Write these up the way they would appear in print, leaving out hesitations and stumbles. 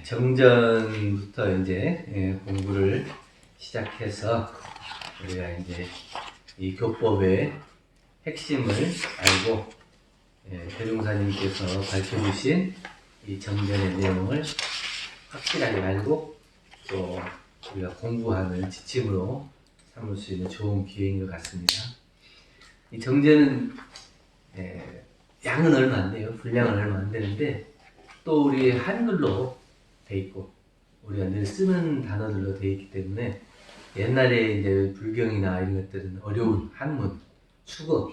정전부터 이제 공부를 시작해서 우리가 이제 이 교법의 핵심을 알고 대종사님께서 밝혀주신 이 정전의 내용을 확실하게 알고 또 우리가 공부하는 지침으로 삼을 수 있는 좋은 기회인 것 같습니다. 이 정전은 양은 얼마 안 돼요. 분량은 얼마 안 되는데 또 우리 한글로 돼 있고 우리가 늘 쓰는 단어들로 돼 있기 때문에 옛날에 이제 불경이나 이런 것들은 어려운 한문, 수거,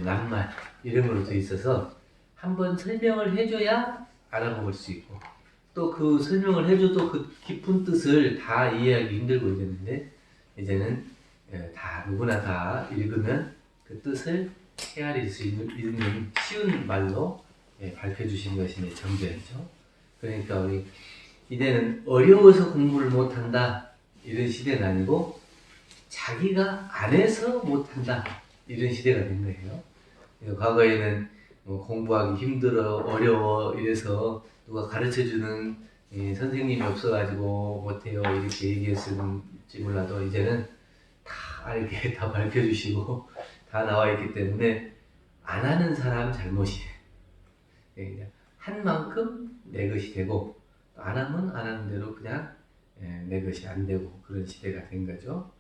낱말 이런 걸로 돼 있어서 한번 설명을 해줘야 알아볼 수 있고 또 그 설명을 해줘도 그 깊은 뜻을 다 이해하기 힘들고 이랬는데 이제는 다 누구나 다 읽으면 그 뜻을 헤아릴 수 있는 쉬운 말로 밝혀주신 것이 정전이죠. 그러니까 우리 이제는 어려워서 공부를 못한다 이런 시대는 아니고 자기가 안 해서 못한다 이런 시대가 된 거예요. 과거에는 뭐 공부하기 힘들어 어려워 이래서 누가 가르쳐주는 선생님이 없어가지고 못해요 이렇게 얘기했을지 몰라도 이제는 다 이렇게 다 밝혀주시고 다 나와 있기 때문에 안 하는 사람 잘못이에요. 한 만큼 내 것이 되고 안 하면 안 하는 대로 그냥 내 것이 안 되고 그런 시대가 된 거죠.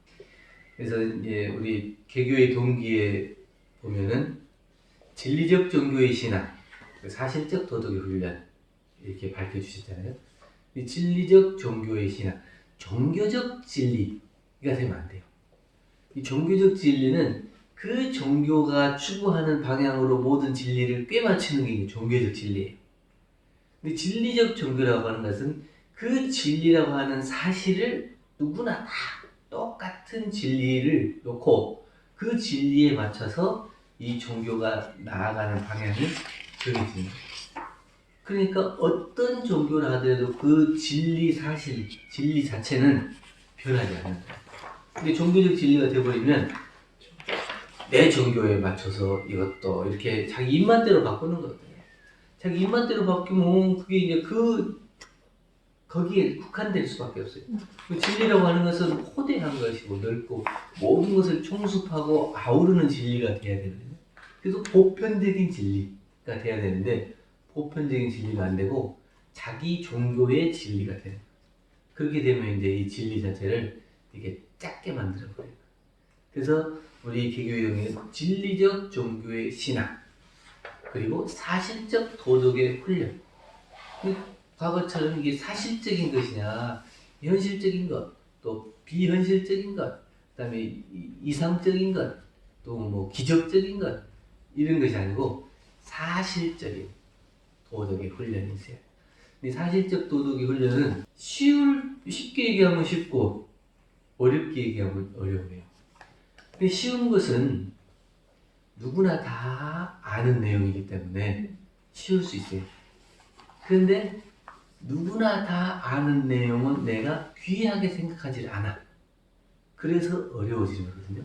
그래서 이제 우리 개교의 동기에 보면은 진리적 종교의 신앙, 사실적 도덕의 훈련 이렇게 밝혀주셨잖아요. 이 진리적 종교의 신앙, 종교적 진리가 되면 안 돼요. 이 종교적 진리는 그 종교가 추구하는 방향으로 모든 진리를 꿰맞추는 게 종교적 진리예요. 근데 진리적 종교라고 하는 것은 그 진리라고 하는 사실을 누구나 다 똑같은 진리를 놓고 그 진리에 맞춰서 이 종교가 나아가는 방향이 정해집니다. 그러니까 어떤 종교를 하더라도 그 진리 사실, 진리 자체는 변하지 않는다. 근데 종교적 진리가 되어버리면 내 종교에 맞춰서 이것도 이렇게 자기 입맛대로 바꾸는 거거든요. 자기 입맛대로 바뀌면 그게 이제 거기에 국한될 수밖에 없어요. 그 진리라고 하는 것은 호대한 것이고 넓고 모든 것을 총습하고 아우르는 진리가 돼야 되거든요. 그래서 보편적인 진리가 돼야 되는데 보편적인 진리가 안 되고 자기 종교의 진리가 되는 거예요. 그렇게 되면 이제 이 진리 자체를 이게 작게 만들어 버려요. 그래서 우리 개교형의 진리적 종교의 신앙 그리고 사실적 도덕의 훈련. 과거처럼 이게 사실적인 것이냐, 현실적인 것, 또 비현실적인 것, 그다음에 이상적인 것, 또 뭐 기적적인 것 이런 것이 아니고 사실적인 도덕의 훈련이 있어요. 이 사실적 도덕의 훈련은 쉽게 얘기하면 쉽고 어렵게 얘기하면 어려워요. 쉬운 것은 누구나 다 아는 내용이기 때문에 쉬울 수 있어요. 그런데 누구나 다 아는 내용은 내가 귀하게 생각하지 않아. 그래서 어려워지는 거거든요.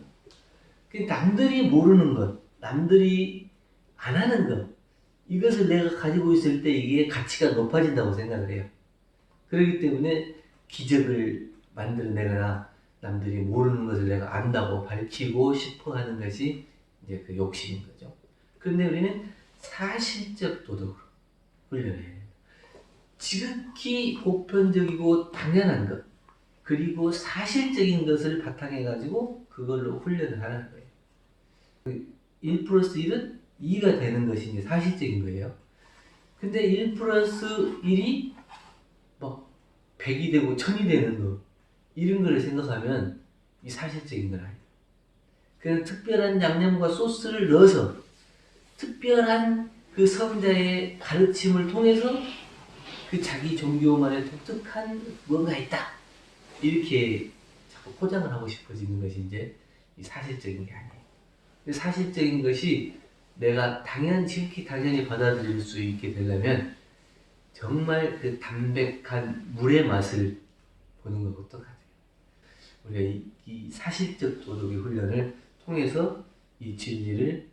남들이 모르는 것, 남들이 안 하는 것, 이것을 내가 가지고 있을 때 이게 가치가 높아진다고 생각을 해요. 그렇기 때문에 기적을 만들어내거나 남들이 모르는 것을 내가 안다고 밝히고 싶어 하는 것이 이제 그 욕심인 거죠. 그런데 우리는 사실적 도덕으로 훈련해요. 지극히 보편적이고 당연한 것, 그리고 사실적인 것을 바탕해 가지고 그걸로 훈련을 하는 거예요. 1 플러스 1은 2가 되는 것이 이제 사실적인 거예요. 근데 1 플러스 1이 막 100이 되고 1000이 되는 거, 이런 거를 생각하면 이 사실적인 건 아니에요. 그냥 특별한 양념과 소스를 넣어서 특별한 그 성자의 가르침을 통해서 그 자기 종교만의 독특한 뭔가 있다 이렇게 자꾸 포장을 하고 싶어지는 것이 이제 이 사실적인 게 아니에요. 사실적인 것이 내가 지극히 당연히 받아들일 수 있게 되려면 정말 그 담백한 물의 맛을 보는 것과 똑같아요. 우리가 이 사실적 도덕의 훈련을 통해서 이 진리를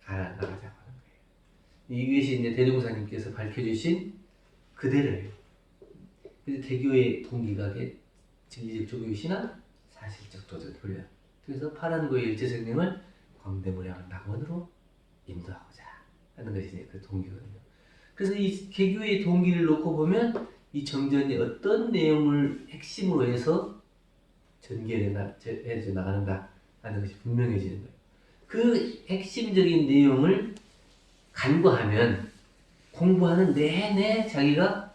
알아나가자고 하는 거예요. 이것이 이제 대종사님께서 밝혀주신 그대로예요. 그래서 대교의 동기가 진리적 조교의 신앙, 사실적 도덕 훈련. 그래서 파란고의 일제생명을 광대무량한 낙원으로 인도하고자 하는 것이 그 동기거든요. 그래서 이 개교의 동기를 놓고 보면 이 정전이 어떤 내용을 핵심으로 해서 전개해서 나가는가 하는 것이 분명해지는 거예요. 그 핵심적인 내용을 간과하면 공부하는 내내 자기가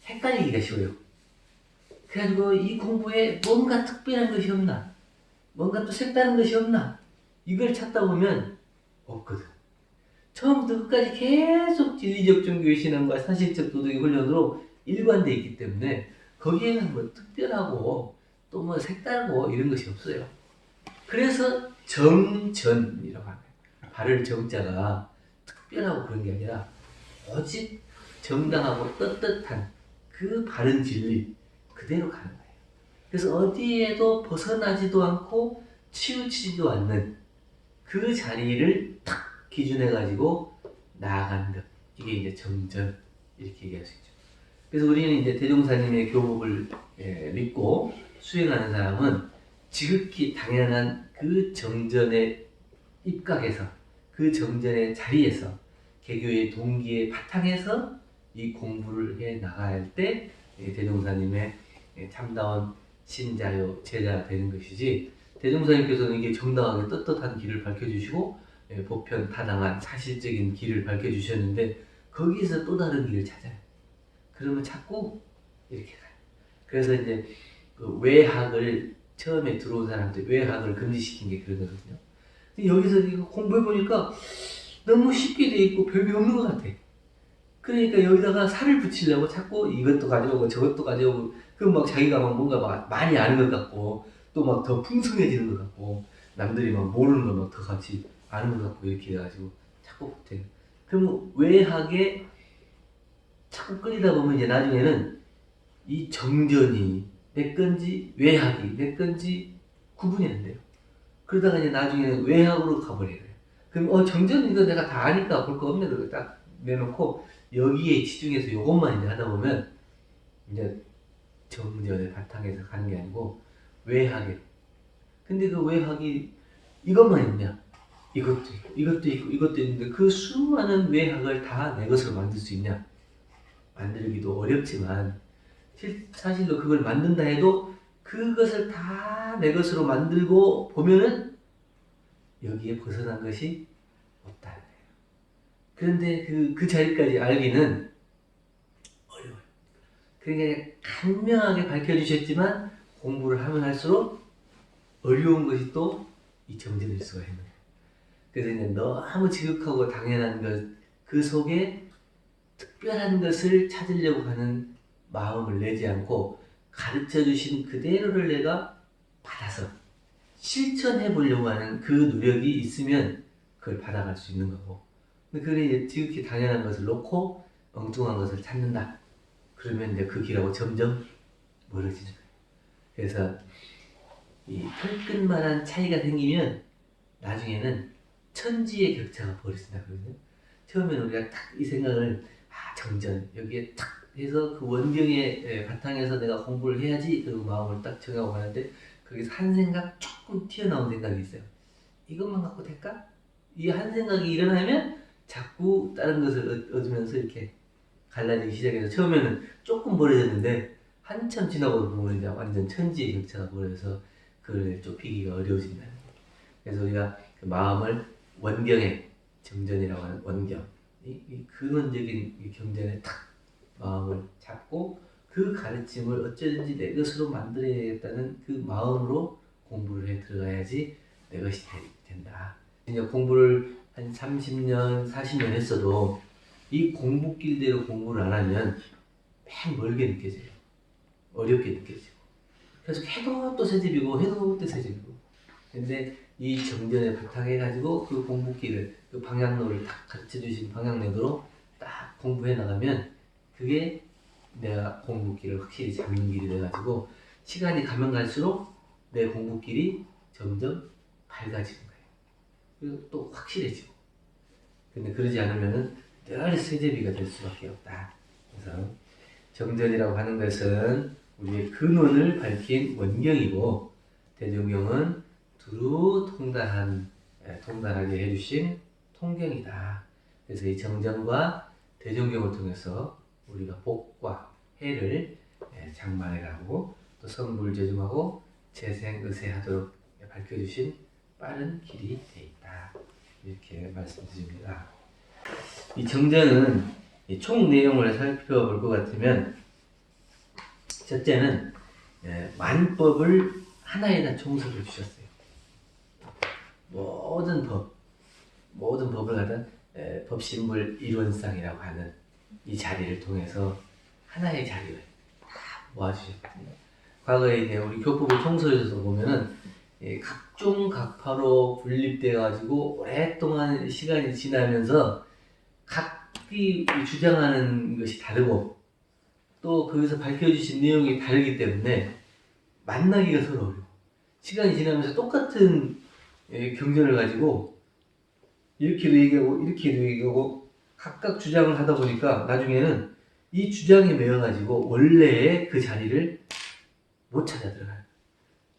헷갈리기가 쉬워요. 그래가지고 이 공부에 뭔가 특별한 것이 없나? 뭔가 또 색다른 것이 없나? 이걸 찾다 보면 없거든. 처음부터 끝까지 계속 진리적 종교의 신앙과 사실적 도덕의 훈련으로 일관되어 있기 때문에 거기에는 뭐 특별하고 또 뭐 색다르고 이런 것이 없어요. 그래서 정전이라고 하는 거예요. 바를 정자가 특별하고 그런 게 아니라 오직 정당하고 떳떳한 그 바른 진리 그대로 가는 거예요. 그래서 어디에도 벗어나지도 않고 치우치지도 않는 그 자리를 딱 기준해 가지고 나아가는 것. 이게 이제 정전 이렇게 얘기할 수 있죠. 그래서 우리는 이제 대종사님의 교법을 믿고 수행하는 사람은 지극히 당연한 그 정전에 입각해서 그 정전의 자리에서 개교의 동기의 바탕에서 이 공부를 해 나갈 때 대종사님의 참다운 신자요 제자가 되는 것이지, 대종사님께서는 이게 정당하게 떳떳한 길을 밝혀주시고 보편 타당한 사실적인 길을 밝혀주셨는데 거기에서 또 다른 길을 찾아요. 그러면 자꾸 이렇게 가요. 그래서 이제 그 외학을 처음에 들어온 사람들 외학을 금지시킨 게 그런 거거든요. 근데 여기서 이거 공부해 보니까 너무 쉽게 돼 있고 별게 없는 것 같아. 그러니까 여기다가 살을 붙이려고 자꾸 이것도 가져오고 저것도 가져오고, 그럼 막 자기가 막 뭔가 막 많이 아는 것 같고 또 막 더 풍성해지는 것 같고 남들이 막 모르는 걸 막 더 같이 아는 것 같고 이렇게 해가지고 자꾸 붙여요. 그럼 외학에 자꾸 끌리다 보면 이제 나중에는 이 정전이 내 건지 외학이 내 건지 구분이 안 돼요. 그러다가 이제 나중에는 외학으로 가버려요. 그럼 정전 이거 내가 다 아니까 볼 거 없네 그러고 딱 내놓고 여기에 치중해서 요것만 이제 하다 보면 이제 정전의 바탕에서 가는 게 아니고 외학에. 근데 그 외학이 이것만 있냐? 이것도 있고 이것도 있고 이것도 있는데 그 수많은 외학을 다 내 것으로 만들 수 있냐? 만들기도 어렵지만 사실로 그걸 만든다 해도 그것을 다 내 것으로 만들고 보면은 여기에 벗어난 것이 없다는 거예요. 그런데 그 자리까지 알기는 어려워요. 그러니까 간명하게 밝혀주셨지만 공부를 하면 할수록 어려운 것이 또 이 정전일 수가 있는 거예요. 그래서 이제 너무 지극하고 당연한 것, 그 속에 특별한 것을 찾으려고 하는 마음을 내지 않고 가르쳐 주신 그대로를 내가 받아서 실천해 보려고 하는 그 노력이 있으면 그걸 받아갈 수 있는 거고, 그래 이제 지극히 당연한 것을 놓고 엉뚱한 것을 찾는다. 그러면 이제 그 길하고 점점 멀어지는 거예요. 그래서 이 털끝만한 차이가 생기면 나중에는 천지의 격차가 벌어진다 그러거든요. 처음에는 우리가 딱 이 생각을 정전 여기에 탁 해서 그 원경의 바탕에서 내가 공부를 해야지 그리고 마음을 딱 정하고 가는데 거기서 한 생각 조금 튀어나온 생각이 있어요. 이것만 갖고 될까? 이 한 생각이 일어나면 자꾸 다른 것을 얻으면서 이렇게 갈라지기 시작해서 처음에는 조금 벌어졌는데 한참 지나고 보면 이제 완전 천지의 격차가 벌어져서 그걸 좁히기가 어려워진다. 그래서 우리가 그 마음을 원경의 정전이라고 하는 원경, 이 근원적인 이 경전에 탁 마음을 잡고 그 가르침을 어쩌든지 내 것으로 만들어야겠다는 그 마음으로 공부를 해 들어가야지 내 것이 된다. 이제 공부를 한 30년, 40년 했어도 이 공부길대로 공부를 안 하면 맨 멀게 느껴져요. 어렵게 느껴지고. 계속 해도 또 새집이고 해도 또 새집이고. 근데 이 정전에 바탕해가지고 그 공부길을, 그 방향로를 딱 가르쳐 주신 방향로대로 딱 공부해 나가면 그게 내가 공부길을 확실히 잡는 길이 돼가지고 시간이 가면 갈수록 내 공부길이 점점 밝아지는 거예요. 그리고 또 확실해지고. 근데 그러지 않으면은 늘 새제비가 될 수밖에 없다. 그래서 정전이라고 하는 것은 우리의 근원을 밝힌 원경이고, 대종경은 두루 통달하게 해주신 통경이다. 그래서 이 정전과 대종경을 통해서 우리가 복과 해를 장만해가고 또 성불재중하고 재생의세하도록 밝혀주신 빠른 길이 되어 있다. 이렇게 말씀드립니다. 이 정전은 총 내용을 살펴볼 것 같으면, 첫째는 만법을 하나에다 총석을 주셨어요. 모든 법을 갖다 법신불 일원상이라고 하는 이 자리를 통해서 하나의 자리를 다 모아주셨거든요. 과거에 이제 우리 교법을 총서에서 보면은 각종 각파로 분립되어 가지고 오랫동안 시간이 지나면서 각기 주장하는 것이 다르고 또 거기서 밝혀주신 내용이 다르기 때문에 만나기가 서로 어려워. 시간이 지나면서 똑같은 경전을 가지고 이렇게도 얘기하고 이렇게도 얘기하고 각각 주장을 하다 보니까 나중에는 이 주장에 매여가지고 원래의 그 자리를 못 찾아 들어가요.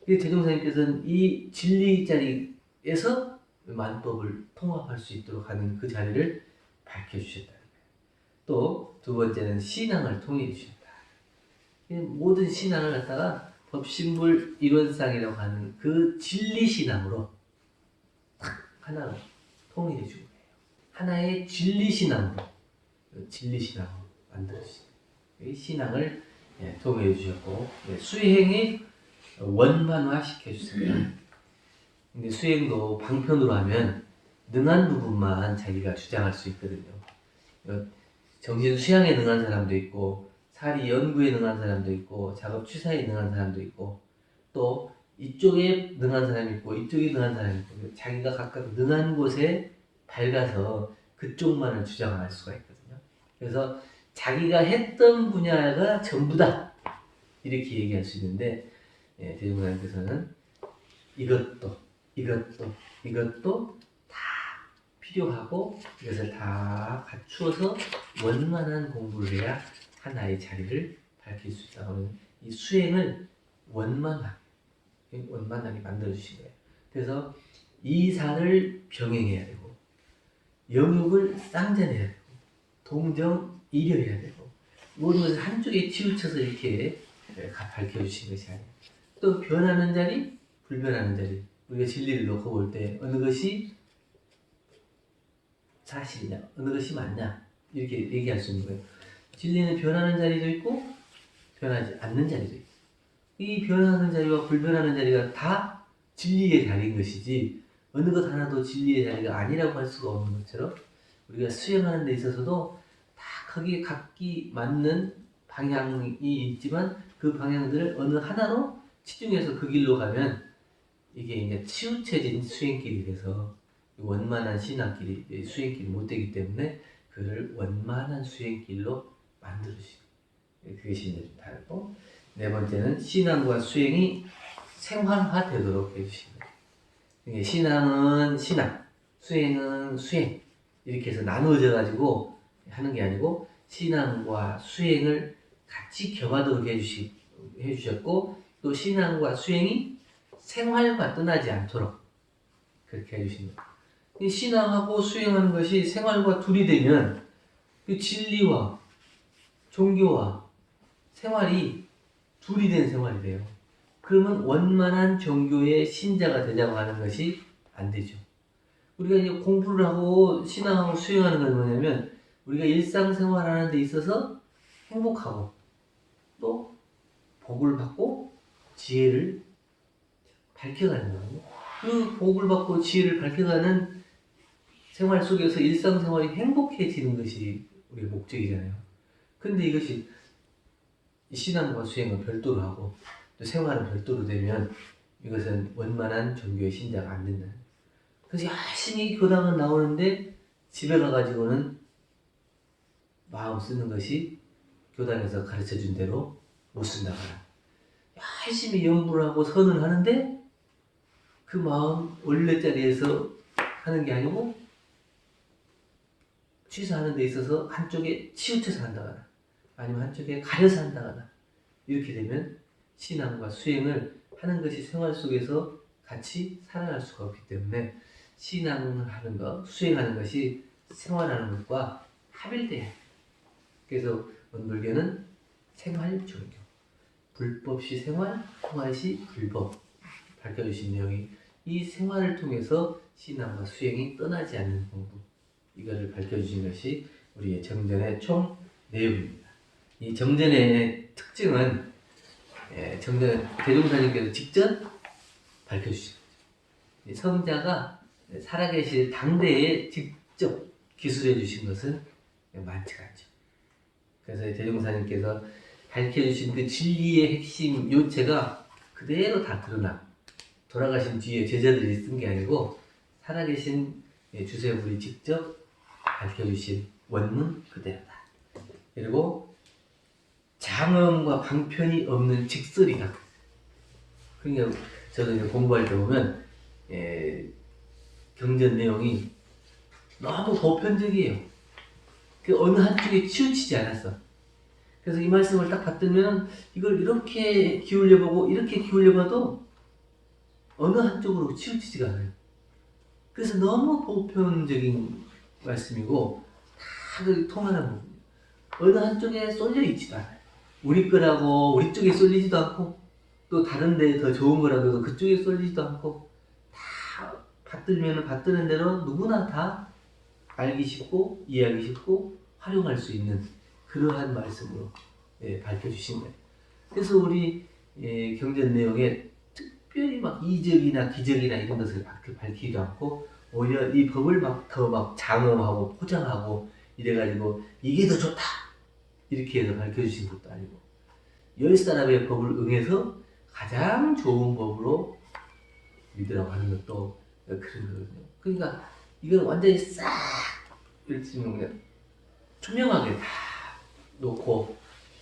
대종사님께서는 이 진리 자리에서 만법을 통합할 수 있도록 하는 그 자리를 밝혀주셨다. 또 두 번째는 신앙을 통해 주셨다. 모든 신앙을 갖다가 법신불 일원상이라고 하는 그 진리 신앙으로 딱 하나로 통일해 주고 해요. 하나의 진리 신앙으로 만들어주신 신앙을 통해 주셨고, 수행이 원만화 시켜주셨다. 근데 수행도 방편으로 하면 능한 부분만 자기가 주장할 수 있거든요. 정신 수양에 능한 사람도 있고, 사리 연구에 능한 사람도 있고, 작업 취사에 능한 사람도 있고, 또 이쪽에 능한 사람이 있고 이쪽에 능한 사람이 있고, 자기가 각각 능한 곳에 밝아서 그쪽만을 주장할 수가 있거든요. 그래서 자기가 했던 분야가 전부다 이렇게 얘기할 수 있는데, 대종사님께서는 이것도 다 필요하고 이것을 다 갖추어서 원만한 공부를 해야 하나의 자리를 밝힐 수 있다. 이 수행을 원만하게 만들어주신 거예요. 그래서 이사를 병행해야 되고, 영육을 쌍전해야 되고, 동정 이려해야 되고, 모든 것을 한쪽에 치우쳐서 이렇게 밝혀주신 것이 아니에요. 또 변하는 자리, 불변하는 자리, 우리가 진리를 놓고 볼 때 어느 것이 사실이냐, 어느 것이 맞냐 이렇게 얘기할 수 있는 거예요. 진리는 변하는 자리도 있고 변하지 않는 자리도 있고, 이 변하는 자리와 불변하는 자리가 다 진리의 자리인 것이지 어느 것 하나도 진리의 자리가 아니라고 할 수가 없는 것처럼, 우리가 수행하는 데 있어서도 다 거기에 각기 맞는 방향이 있지만 그 방향들을 어느 하나로 치중해서 그 길로 가면 이게 이제 치우쳐진 수행길이 돼서 원만한 신앙길이 수행길이 못 되기 때문에 그를 원만한 수행길로 만들어주시고, 그것이 이제 좀 다르고, 네 번째는 신앙과 수행이 생활화되도록 해주십니다. 신앙은 신앙, 수행은 수행, 이렇게 해서 나누어져 가지고 하는 게 아니고 신앙과 수행을 같이 겹하도록 해주셨고, 또 신앙과 수행이 생활과 떠나지 않도록 그렇게 해주십니다. 신앙하고 수행하는 것이 생활과 둘이 되면 그 진리와 종교와 생활이 둘이 된 생활이 돼요. 그러면 원만한 종교의 신자가 되자고 하는 것이 안 되죠. 우리가 이제 공부를 하고 신앙하고 수행하는 건 뭐냐면, 우리가 일상생활하는 데 있어서 행복하고 또 복을 받고 지혜를 밝혀가는 거예요. 그 복을 받고 지혜를 밝혀가는 생활 속에서 일상생활이 행복해지는 것이 우리의 목적이잖아요. 근데 이것이 신앙과 수행은 별도로 하고 또 생활은 별도로 되면 이것은 원만한 종교의 신자가 안 된다. 그래서 열심히 교당은 나오는데 집에 가가지고는 마음 쓰는 것이 교당에서 가르쳐준 대로 못 쓴다거나, 열심히 연구를 하고 선을 하는데 그 마음 원래 자리에서 하는 게 아니고 취사하는 데 있어서 한쪽에 치우쳐서 한다거나, 아니면 한쪽에 가려서 한다거나 이렇게 되면 신앙과 수행을 하는 것이 생활 속에서 같이 살아갈 수가 없기 때문에 신앙을 하는 것, 수행하는 것이 생활하는 것과 합일돼야 해요. 그래서 원불교는 생활종교, 불법시 생활, 생활시 불법 밝혀주신 내용이 이 생활을 통해서 신앙과 수행이 떠나지 않는 공부, 이거를 밝혀주신 것이 우리의 정전의 총 내용입니다. 이 정전의 특징은 정전 대종사님께서 직접 밝혀주신 거죠. 성자가 살아계실 당대에 직접 기술해 주신 것은 많지가 않죠. 그래서 대종사님께서 밝혀주신 그 진리의 핵심 요체가 그대로 다 드러나 돌아가신 뒤에 제자들이 쓴 게 아니고 살아계신 주세부리 직접 밝혀주신 원문 그대로다. 그리고 장엄과 방편이 없는 직설이다. 그러니까 저도 이제 공부할 때 보면 경전 내용이 너무 보편적이에요. 그 어느 한쪽에 치우치지 않았어. 그래서 이 말씀을 딱 받들면 이걸 이렇게 기울여보고 이렇게 기울여봐도 어느 한쪽으로 치우치지가 않아요. 그래서 너무 보편적인 말씀이고 다 통하는 부분이에요. 어느 한쪽에 쏠려 있지도 않아요. 우리 거라고 우리 쪽에 쏠리지도 않고 또 다른 데 더 좋은 거라고 해서 그쪽에 쏠리지도 않고 다 받들면 받드는 대로 누구나 다 알기 쉽고 이해하기 쉽고 활용할 수 있는 그러한 말씀으로 밝혀주신 거예요. 그래서 우리 경전 내용에 특별히 막 이적이나 기적이나 이런 것을 밝히지도 않고 오히려 이 법을 더 장엄하고 포장하고 이래가지고 이게 더 좋다 이렇게 해서 밝혀주신 것도 아니고 10사람의 법을 응해서 가장 좋은 법으로 믿으라고 하는 것도 그런 거거든요. 그러니까 이건 완전히 싹 이렇게 그냥 투명하게 다 놓고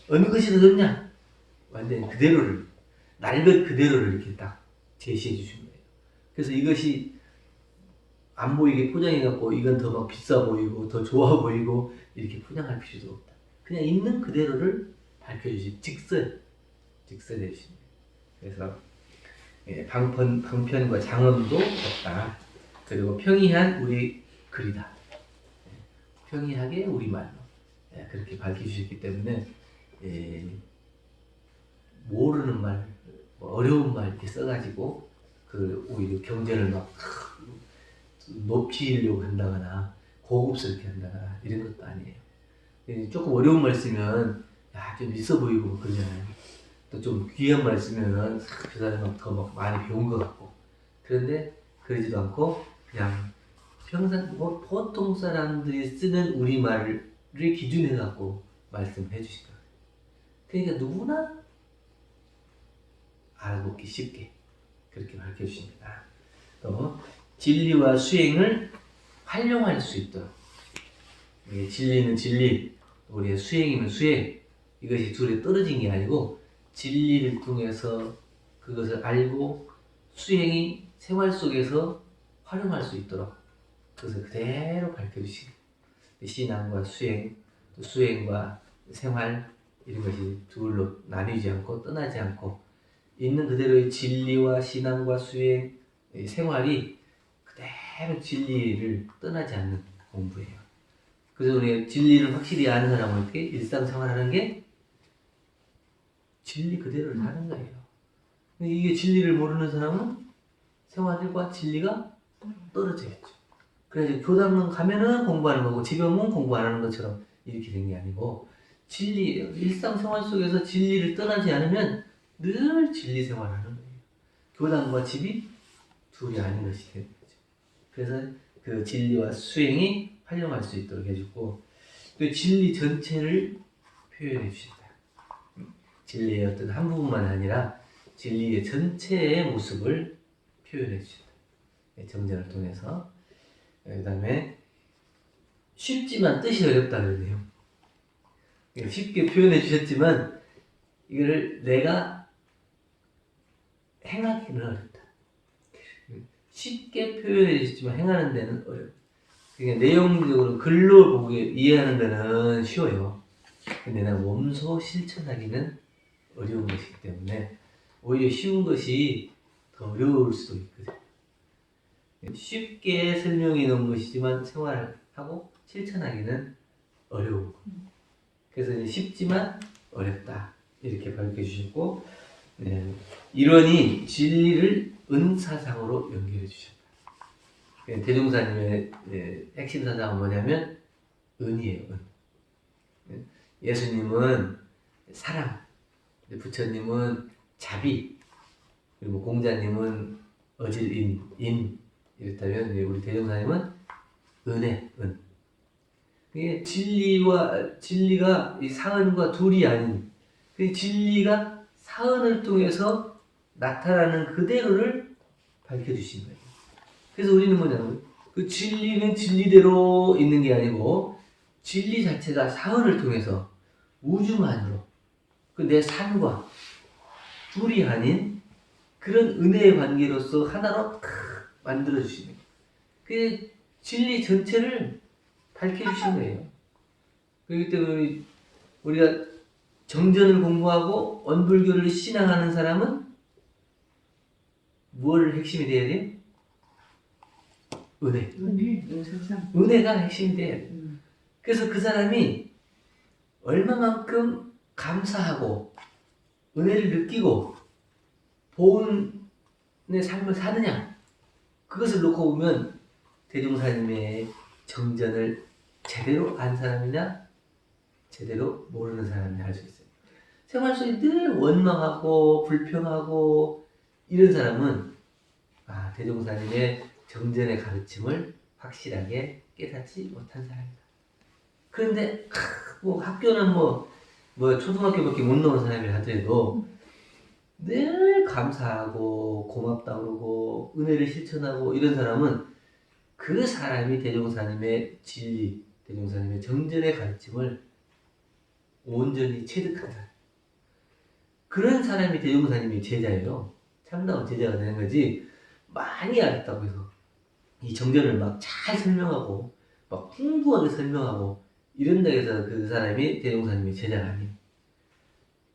어느 것이 더 좋냐 완전히 그대로를 날 것 그대로를 이렇게 딱 제시해 주신 거예요. 그래서 이것이 안 보이게 포장해 갖고 이건 더 막 비싸 보이고 더 좋아 보이고 이렇게 포장할 필요도 없다. 그냥 있는 그대로를 밝혀주신 직설해 주신 거예요. 그래서 방편과 장엄도 없다. 그리고 평이한 우리 글이다. 평이하게 우리말로 그렇게 밝혀주셨기 때문에 모르는 말, 어려운 말 이렇게 써가지고 오히려 경전을 막 높이려고 한다거나 고급스럽게 한다거나 이런 것도 아니에요. 조금 어려운 말 쓰면 좀 있어 보이고 그러잖아요. 또 좀 귀한 말 쓰면은 그 사람은 더 많이 배운 것 같고 그런데 그러지도 않고 그냥 평상 보통 사람들이 쓰는 우리말을 기준해 갖고 말씀해 주신 거예요. 그러니까 누구나 알아보기 쉽게 그렇게 밝혀 주십니다. 또 진리와 수행을 활용할 수 있도록 진리는 진리, 우리의 수행이면 수행 이것이 둘이 떨어진 게 아니고 진리를 통해서 그것을 알고 수행이 생활 속에서 활용할 수 있도록 그것을 그대로 밝혀주신 신앙과 수행, 또 수행과 생활 이런 것이 둘로 나뉘지 않고 떠나지 않고 있는 그대로의 진리와 신앙과 수행, 생활이 그대로 진리를 떠나지 않는 공부예요. 그래서 우리 진리를 확실히 아는 사람은 이렇게 일상생활하는 게 진리 그대로를 하는 거예요. 이게 진리를 모르는 사람은 생활과 진리가 떨어져있죠. 그래서 교당은 가면은 공부하는 거고 집에 오면 공부 안 하는 것처럼 이렇게 된 게 아니고 진리, 일상생활 속에서 진리를 떠나지 않으면 늘 진리 생활하는 거예요. 교당과 집이 둘이 아닌 것이 되는 거죠. 그래서 그 진리와 수행이 활용할 수 있도록 해주고 또 진리 전체를 표현해 주신다. 진리의 어떤 한 부분만 아니라 진리의 전체의 모습을 표현해 주신다. 정전을 통해서. 그 다음에 쉽지만 뜻이 어렵다 그러네요. 쉽게 표현해 주셨지만 이걸 내가 행하기는 어렵다. 쉽게 표현해 주셨지만 행하는 데는 어렵다. 그러니까 내용적으로 글로 보고 이해하는 데는 쉬워요. 근데 난 몸소 실천하기는 어려운 것이기 때문에 오히려 쉬운 것이 더 어려울 수도 있거든. 쉽게 설명해 놓은 것이지만 생활하고 실천하기는 어려운 거. 그래서 이제 쉽지만 어렵다 이렇게 밝혀주셨고, 네, 이론이 진리를 은사상으로 연결해 주셨다. 대종사님의 핵심 사상은 뭐냐면 은이에요. 은. 예수님은 사랑, 부처님은 자비, 그리고 공자님은 어질인, 인. 이렇다면 우리 대종사님은 은혜, 은. 이게 진리가 이 사은과 둘이 아닌, 그 진리가 사은을 통해서 나타나는 그대로를 밝혀주신 거예요. 그래서 우리는 뭐냐면 그 진리는 진리대로 있는 게 아니고 진리 자체가 사은을 통해서 우주만으로 그 내 삶과 둘이 아닌 그런 은혜의 관계로서 하나로 탁 만들어주시는 거예요. 그 진리 전체를 밝혀주신 거예요. 그렇기 때문에 우리가 정전을 공부하고 원불교를 신앙하는 사람은 무엇을 핵심이 돼야 돼요? 은혜. 은혜가 핵심이 돼야 돼요. 그래서 그 사람이 얼마만큼 감사하고 은혜를 느끼고 보은의 삶을 사느냐, 그것을 놓고 보면 대종사님의 정전을 제대로 안 사람이냐 제대로 모르는 사람이냐 알 수 있어요. 생활 속에 늘 원망하고 불평하고 이런 사람은 대종사님의 정전의 가르침을 확실하게 깨닫지 못한 사람이다. 그런데 뭐 학교는 뭐 초등학교밖에 못 나온 사람이 하더라도 늘 감사하고 고맙다 그러고 은혜를 실천하고 이런 사람은 그 사람이 대종사님의 진리, 대종사님의 정전의 가르침을 온전히 체득한 사람. 그런 사람이 대종사님의 제자예요. 참다운 제자가 되는 거지. 많이 알았다고 해서 이 정전을 막 잘 설명하고 막 풍부하게 설명하고 이런다 해서 그 사람이 대종사님의 제자가 아니에요.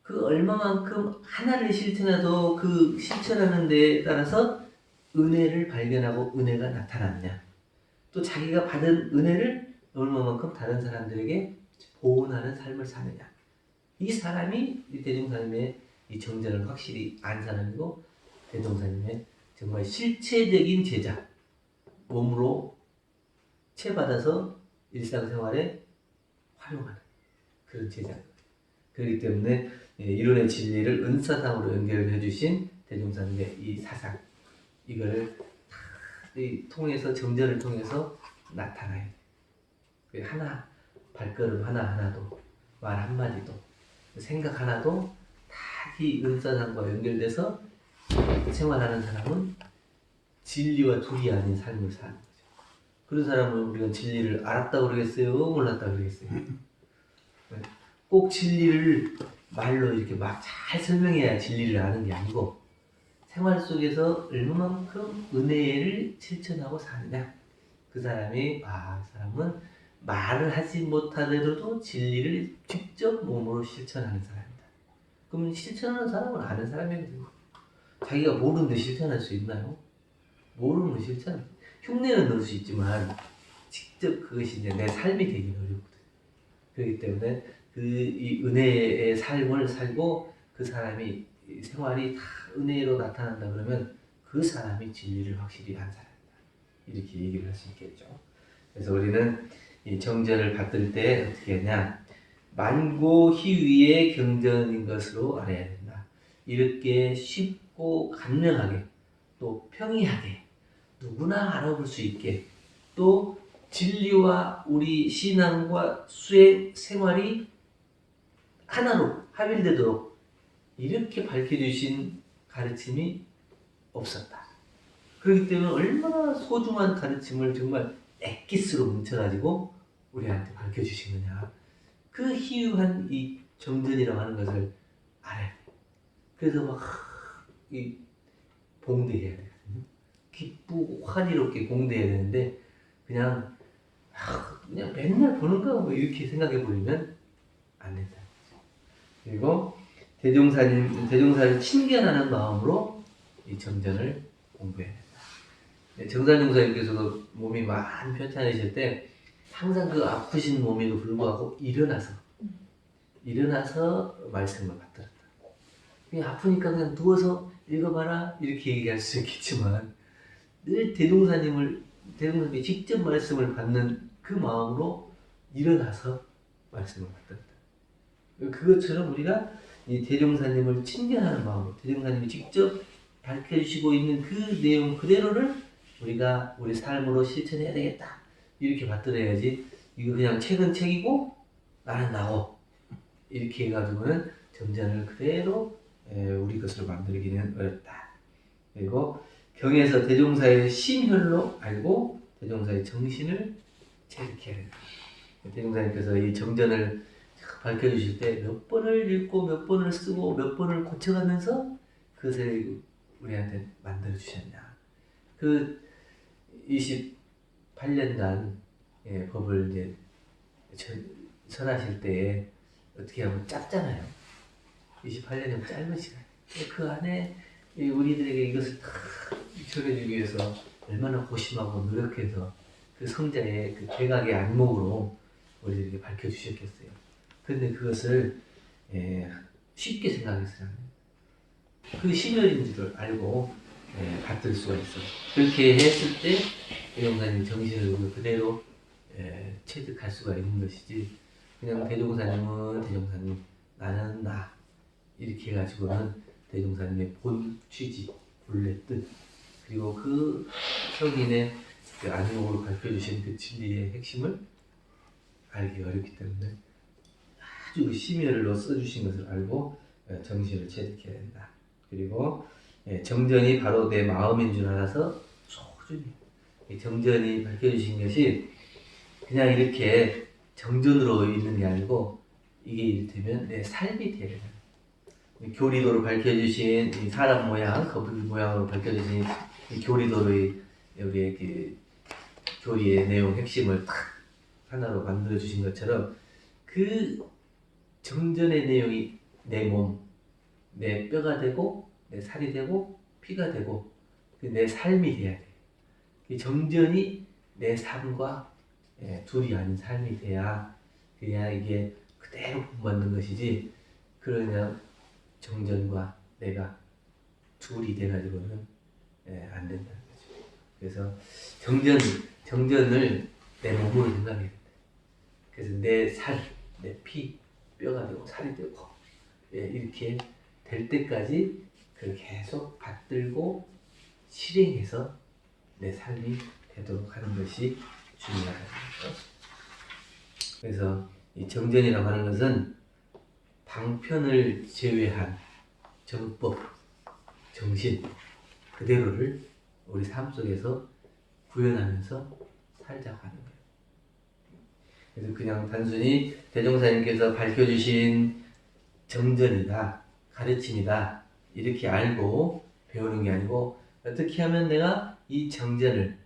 그 얼마만큼 하나를 실천해도 그 실천하는 데에 따라서 은혜를 발견하고 은혜가 나타났냐, 또 자기가 받은 은혜를 얼마만큼 다른 사람들에게 보온하는 삶을 사느냐, 이 사람이 이 대종사님의 이 정전을 확실히 안 사람이고 대종사님의 정말 실체적인 제자, 몸으로 채받아서 일상생활에 활용하는 그런 제자. 그렇기 때문에 이론의 진리를 은사상으로 연결해 주신 대종사님의 이 사상, 이거를 통해서 정전을 통해서 나타나요. 하나, 발걸음 하나하나도, 말 한마디도, 생각 하나도 다 이 은사상과 연결돼서 생활하는 사람은 진리와 둘이 아닌 삶을 사는 거죠. 그런 사람은 우리가 진리를 알았다고 그러겠어요? 몰랐다고 그러겠어요? 꼭 진리를 말로 이렇게 막 잘 설명해야 진리를 아는 게 아니고 생활 속에서 얼마만큼 은혜를 실천하고 사느냐, 그 사람이 그 사람은 말을 하지 못하더라도 진리를 직접 몸으로 실천하는 사람이다. 그럼 실천하는 사람은 아는 사람이거든요. 자기가 모르는데 실천할 수 있나요? 모르면 실천, 흉내는 넣을 수 있지만 직접 그것이 이제 내 삶이 되기는 어렵거든요. 그렇기 때문에 이 은혜의 삶을 살고 그 사람이 생활이 다 은혜로 나타난다 그러면 그 사람이 진리를 확실히 안 사람이다, 이렇게 얘기를 할 수 있겠죠. 그래서 우리는 이 정전을 받을 때 어떻게 하냐, 만고 희위의 경전인 것으로 알아야 된다. 이렇게 쉽고 간명하게 또 평이하게 누구나 알아볼 수 있게, 또 진리와 우리 신앙과 수행 생활이 하나로 합일되도록 이렇게 밝혀주신 가르침이 없었다. 그렇기 때문에 얼마나 소중한 가르침을 정말 엑기스로 뭉쳐가지고 우리한테 밝혀주신 거냐. 그 희유한 이 정전이라고 하는 것을 알아야 돼. 그래서 막 봉대해야 돼. 기쁘고 환희롭게 봉대해야 되는데 그냥 맨날 보는 거 뭐 이렇게 생각해 보면 안 된다. 그리고 대종사를 친견하는 마음으로 이 정전을 공부해야 된다. 정산용사님께서도 몸이 많이 편찮으실 때 항상 그 아프신 몸에도 불구하고 일어나서 말씀을 받들었다. 그냥 아프니까 그냥 누워서 읽어봐라 이렇게 얘기할 수 있겠지만 늘 대종사님이 직접 말씀을 받는 그 마음으로 일어나서 말씀을 받들었다. 그것처럼 우리가 이 대종사님을 친견하는 마음으로 대종사님이 직접 밝혀주시고 있는 그 내용 그대로를 우리가 우리 삶으로 실천해야 되겠다. 이렇게 받들어야지 이거 그냥 책은 책이고 나는 나고 이렇게 해가지고는 정전을 그대로 우리 것으로 만들기는 어렵다. 그리고 경에서 대종사의 심혈로 알고 대종사의 정신을 체득해야 된다. 대종사님께서 이 정전을 밝혀주실 때 몇 번을 읽고 몇 번을 쓰고 몇 번을 고쳐가면서 그것을 우리한테 만들어 주셨냐. 그 28년간 법을 이제 설하실 때에 어떻게 하면 짧잖아요. 28년이면 짧은 시간. 그 안에 우리들에게 이것을 다 전해주기 위해서 얼마나 고심하고 노력해서 그 성자의 그 대각의 안목으로 우리들에게 밝혀주셨겠어요. 근데 그것을 쉽게 생각했어요. 그 심혈인 줄을 알고 받들 수가 있어. 그렇게 했을 때 대종사님 정신을 그대로 체득할 수가 있는 것이지 그냥 대종사님은 대종사님 나는 나 이렇게 해가지고는 대종사님의 본 취지 본래 뜻 그리고 그 성인의 그 안목으로 밝혀주신 그 진리의 핵심을 알기 어렵기 때문에 아주 그 심혈로 써주신 것을 알고 정신을 체득해야 된다. 그리고 정전이 바로 내 마음인 줄 알아서 소중히 정전이 밝혀주신 것이 그냥 이렇게 정전으로 있는 게 아니고 이게 이를테면 내 삶이 되는 교리도로 밝혀주신 이 사람 모양, 거북이 모양으로 밝혀주신 이 교리도의 우리의 그 교리의 내용 핵심을 딱 하나로 만들어 주신 것처럼 그 정전의 내용이 내 몸, 내 뼈가 되고 내 살이 되고 피가 되고 내 삶이 돼야 돼. 이 정전이 내 삶과 둘이 아닌 삶이 돼야 그냥 이게 그대로 본받는 것이지 그러냐 정전과 내가 둘이 돼가지고는 안 된다는 거죠. 그래서 정전을 내 몸으로 생각해야 된다. 그래서 내 살, 내 피, 뼈가 되고 살이 되고 이렇게 될 때까지 그걸 계속 받들고 실행해서 내 삶이 되도록 하는 것이 중요하다는 거죠. 그래서 이 정전이라고 하는 것은 방편을 제외한 정법, 정신 그대로를 우리 삶 속에서 구현하면서 살자고 하는 거예요. 그래서 그냥 단순히 대종사님께서 밝혀주신 정전이다, 가르침이다 이렇게 알고 배우는 게 아니고 어떻게 하면 내가 이 정전을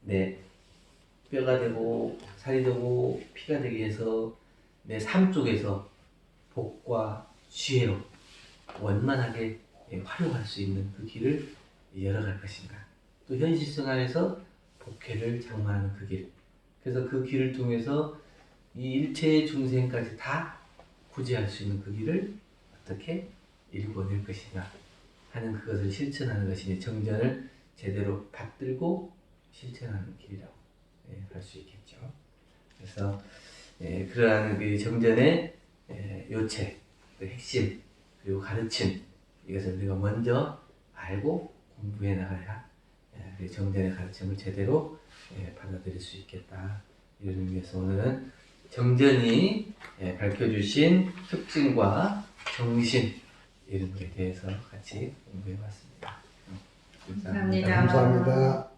내 뼈가 되고 살이 되고 피가 되게 해서 내 삶 속에서 복과 지혜로 원만하게 활용할 수 있는 그 길을 열어갈 것인가. 또 현실 생활에서 복회를 장만하는 그 길. 그래서 그 길을 통해서 이 일체의 중생까지 다 구제할 수 있는 그 길을 어떻게 일궈낼 것이냐 하는 그것을 실천하는 것이 정전을 제대로 받들고 실천하는 길이라고 할 수 있겠죠. 그래서 그러한 그 정전의 요체, 그 핵심, 그리고 가르침 이것을 우리가 먼저 알고 공부해 나가야 그 정전의 가르침을 제대로 받아들일 수 있겠다. 이런 의미에서 오늘은 정전이 밝혀주신 특징과 정신 이런 것에 대해서 같이 공부해 봤습니다. 감사합니다. 감사합니다.